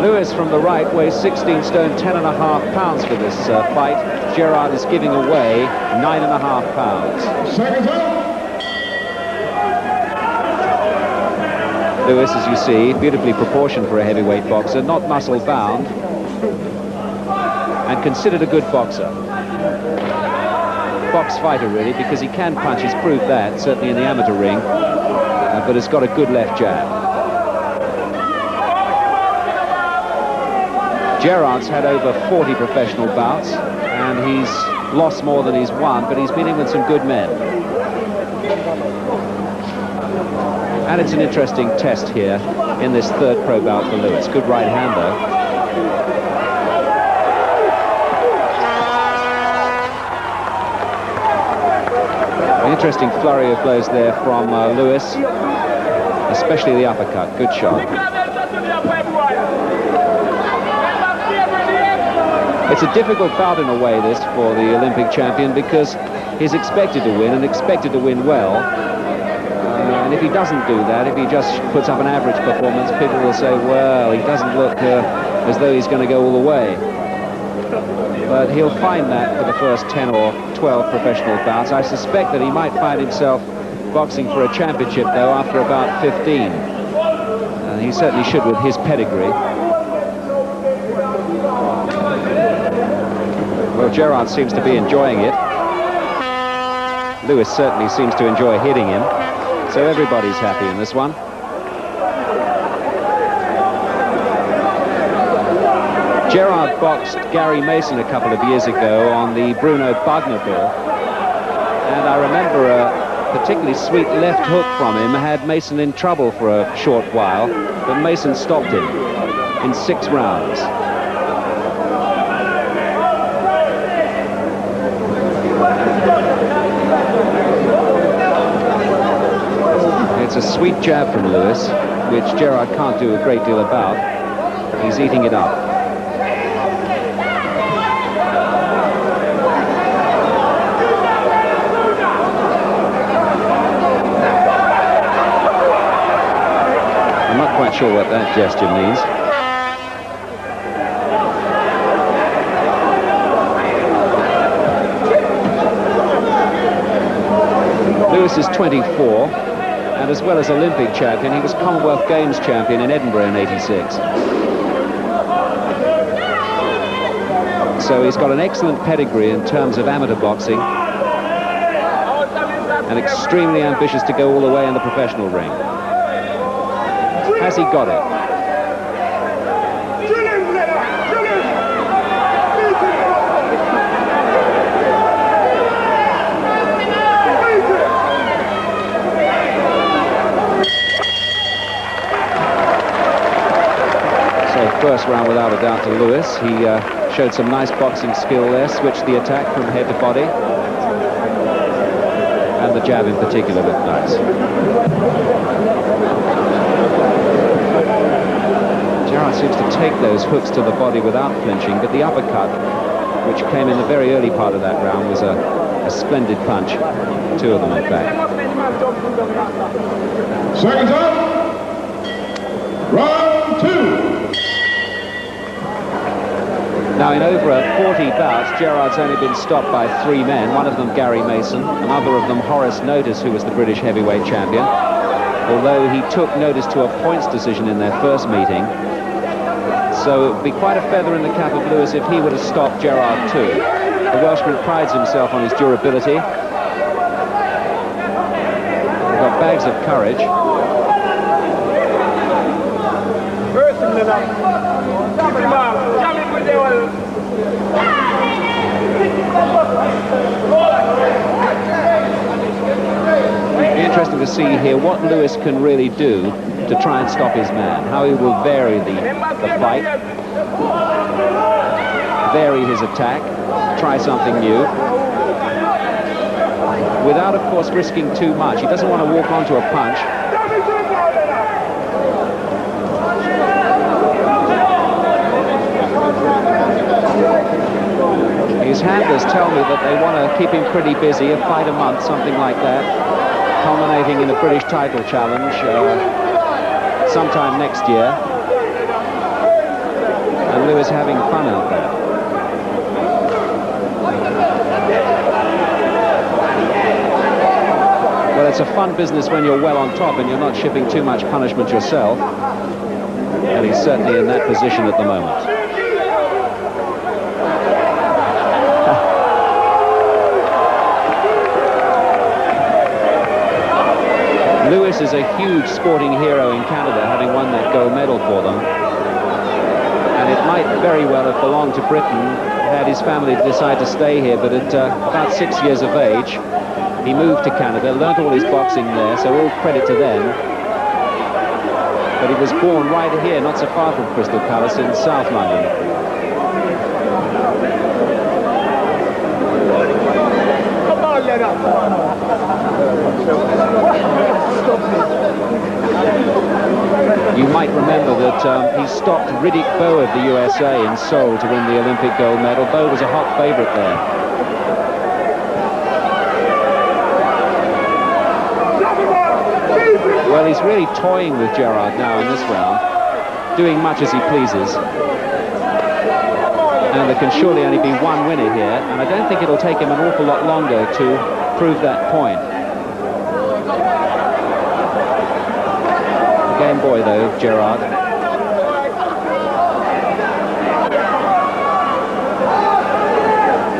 Lewis from the right weighs 16 stone 10.5 pounds for this fight. Gerrard is giving away 9.5 pounds. Lewis, as you see, beautifully proportioned for a heavyweight boxer, not muscle bound, and considered a good boxer. Box fighter, really, because he can punch. He's proved that, certainly in the amateur ring, but has got a good left jab. Gerrard's had over 40 professional bouts, and he's lost more than he's won, but he's been in with some good men. And it's an interesting test here in this third pro bout for Lewis. Good right hand, though. An interesting flurry of blows there from Lewis, especially the uppercut. Good shot. It's a difficult bout in a way, this, for the Olympic champion, because he's expected to win, and expected to win well. And if he doesn't do that, if he just puts up an average performance, people will say, well, he doesn't look as though he's going to go all the way. But he'll find that for the first 10 or 12 professional bouts. I suspect that he might find himself boxing for a championship, though, after about 15. He certainly should with his pedigree. Well, Gerrard seems to be enjoying it. Lewis certainly seems to enjoy hitting him. So everybody's happy in this one. Gerrard boxed Gary Mason a couple of years ago on the Bruno Bugner bill. And I remember a particularly sweet left hook from him had Mason in trouble for a short while, but Mason stopped him in 6 rounds. It's a sweet jab from Lewis, which Gerrard can't do a great deal about. He's eating it up. I'm not quite sure what that gesture means. Lewis is 24. And as well as Olympic champion, he was Commonwealth Games champion in Edinburgh in '86. So he's got an excellent pedigree in terms of amateur boxing, and extremely ambitious to go all the way in the professional ring. Has he got it? First round without a doubt to Lewis. He showed some nice boxing skill there, switched the attack from head to body, and the jab in particular looked nice. Gerrard seems to take those hooks to the body without flinching, but the uppercut, which came in the very early part of that round, was a splendid punch. 2 of them, in fact. Seconds up. Round 2. Now, in over 40 bouts, Gerrard's only been stopped by 3 men, one of them Gary Mason, another of them Horace Notice, who was the British heavyweight champion, although he took Notice to a points decision in their first meeting. So it would be quite a feather in the cap of Lewis if he were to stop Gerrard too. The Welshman prides himself on his durability. He's got bags of courage. It'll be interesting to see here what Lewis can really do to try and stop his man, how he will vary the fight, vary his attack, try something new, without, of course, risking too much. He doesn't want to walk onto a punch. His handlers tell me that they want to keep him pretty busy, a fight a month, something like that, culminating in a British title challenge sometime next year. and Lewis having fun out there. Well, it's a fun business when you're well on top and you're not shipping too much punishment yourself. And he's certainly in that position at the moment. Lewis is a huge sporting hero in Canada, having won that gold medal for them. And it might very well have belonged to Britain had his family decided to stay here, but at about 6 years of age, he moved to Canada, learnt all his boxing there, so all credit to them. But he was born right here, not so far from Crystal Palace in South London. You might remember that he stopped Riddick Bowe of the USA in Seoul to win the Olympic gold medal. Bowe was a hot favourite there. Well, he's really toying with Gerrard now in this round, doing much as he pleases. And there can surely only be one winner here, and I don't think it'll take him an awful lot longer to prove that point. Game boy, though, Gerrard.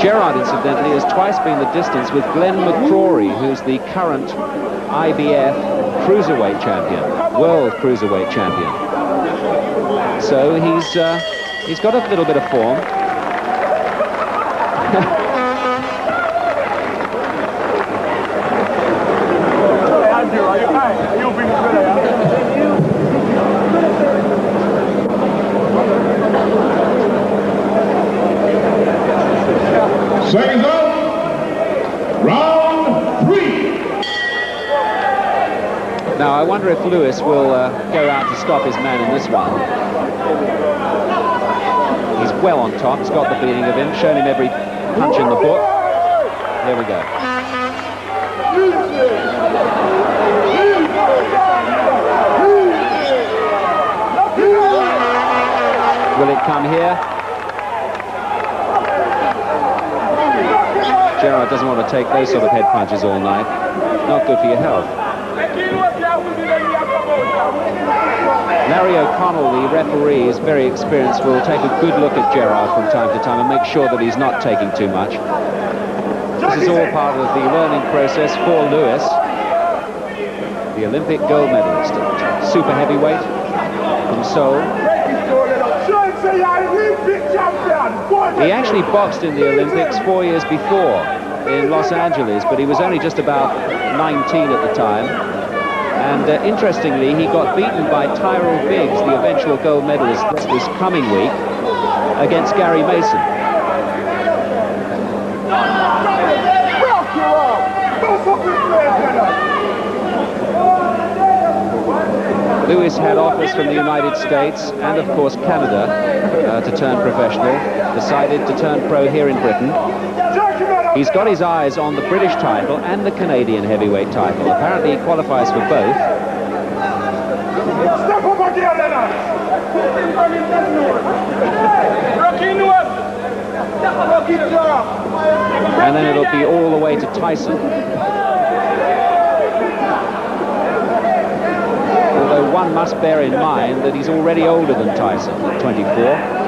Gerrard, incidentally, has twice been the distance with Glenn McCrory, who's the current IBF cruiserweight champion, world cruiserweight champion. So he's got a little bit of form. Seconds up, round 3. Now, I wonder if Lewis will go out to stop his man in this one. He's well on top. He's got the beating of him, shown him every punch in the book. Here we go. Will it come here? Gerrard doesn't want to take those sort of head punches all night. Not good for your health. Larry O'Connell, the referee, is very experienced, will take a good look at Gerrard from time to time and make sure that he's not taking too much. This is all part of the learning process for Lewis, the Olympic gold medalist at super heavyweight from Seoul. He actually boxed in the Olympics 4 years before in Los Angeles, but he was only just about 19 at the time. And interestingly, he got beaten by Tyrell Biggs, the eventual gold medalist this coming week, against Gary Mason. Lewis had offers from the United States and, of course, Canada to turn professional. Decided to turn pro here in Britain. He's got his eyes on the British title and the Canadian heavyweight title. Apparently, he qualifies for both. Step over here, Lennox. And then it'll be all the way to Tyson. Although one must bear in mind that he's already older than Tyson, at 24.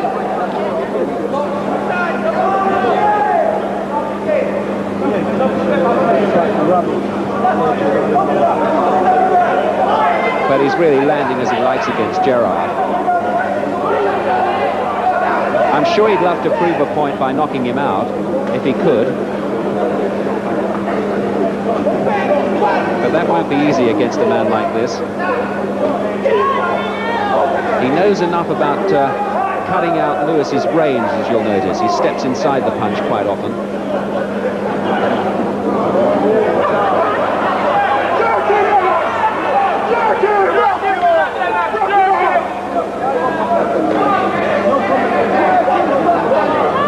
But he's really landing as he likes against Gerrard. I'm sure he'd love to prove a point by knocking him out, if he could. But that won't be easy against a man like this. He knows enough about cutting out Lewis's range, as you'll notice. He steps inside the punch quite often.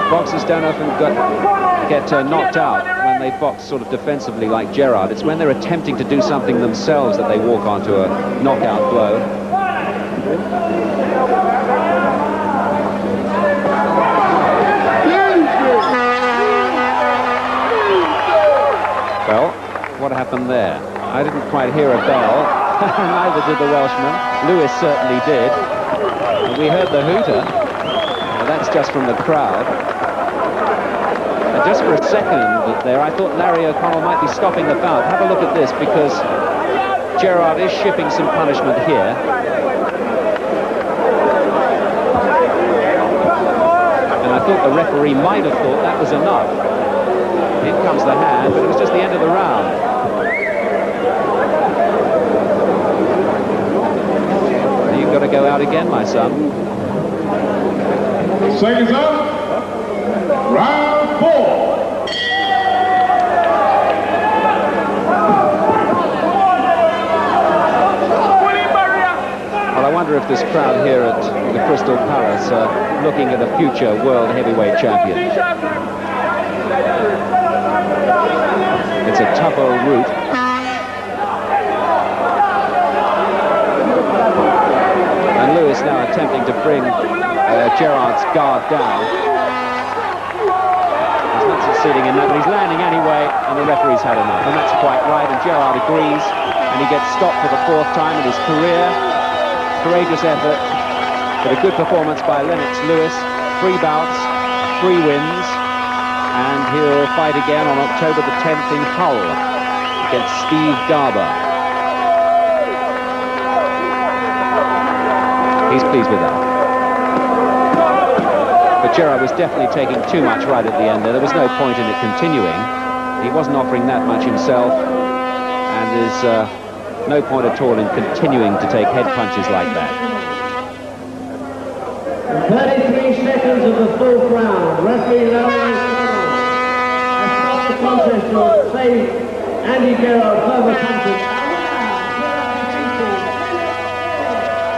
Boxers don't often get knocked out when they box sort of defensively like Gerrard. It's when they're attempting to do something themselves that they walk onto a knockout blow. happened there? I didn't quite hear a bell. Neither did the Welshman. Lewis certainly did. And we heard the hooter. Well, that's just from the crowd. And just for a second there, I thought Larry O'Connell might be stopping the bout. Have a look at this, because Gerrard is shipping some punishment here. And I thought the referee might have thought that was enough. In comes the hand, but it was just the end of the round. You've got to go out again, my son. Seconds up. Round 4. Well, I wonder if this crowd here at the Crystal Palace are looking at a future world heavyweight champion. It's a tough old route. And Lewis now attempting to bring Gerrard's guard down. He's not succeeding in that, but he's landing anyway, and the referee's had enough. And that's quite right, and Gerrard agrees, and he gets stopped for the 4th time in his career. Courageous effort, but a good performance by Lennox Lewis. 3 bouts, 3 wins, and he'll fight again on October the 10th in Hull against Steve Garber. He's pleased with that. But Gerrard was definitely taking too much right at the end there. There was no point in it continuing. He wasn't offering that much himself, and there's no point at all in continuing to take head punches like that. 33 seconds of the 4th round. Referee Larry O'Connell has stopped the contest to save Andy Gerrard further punches.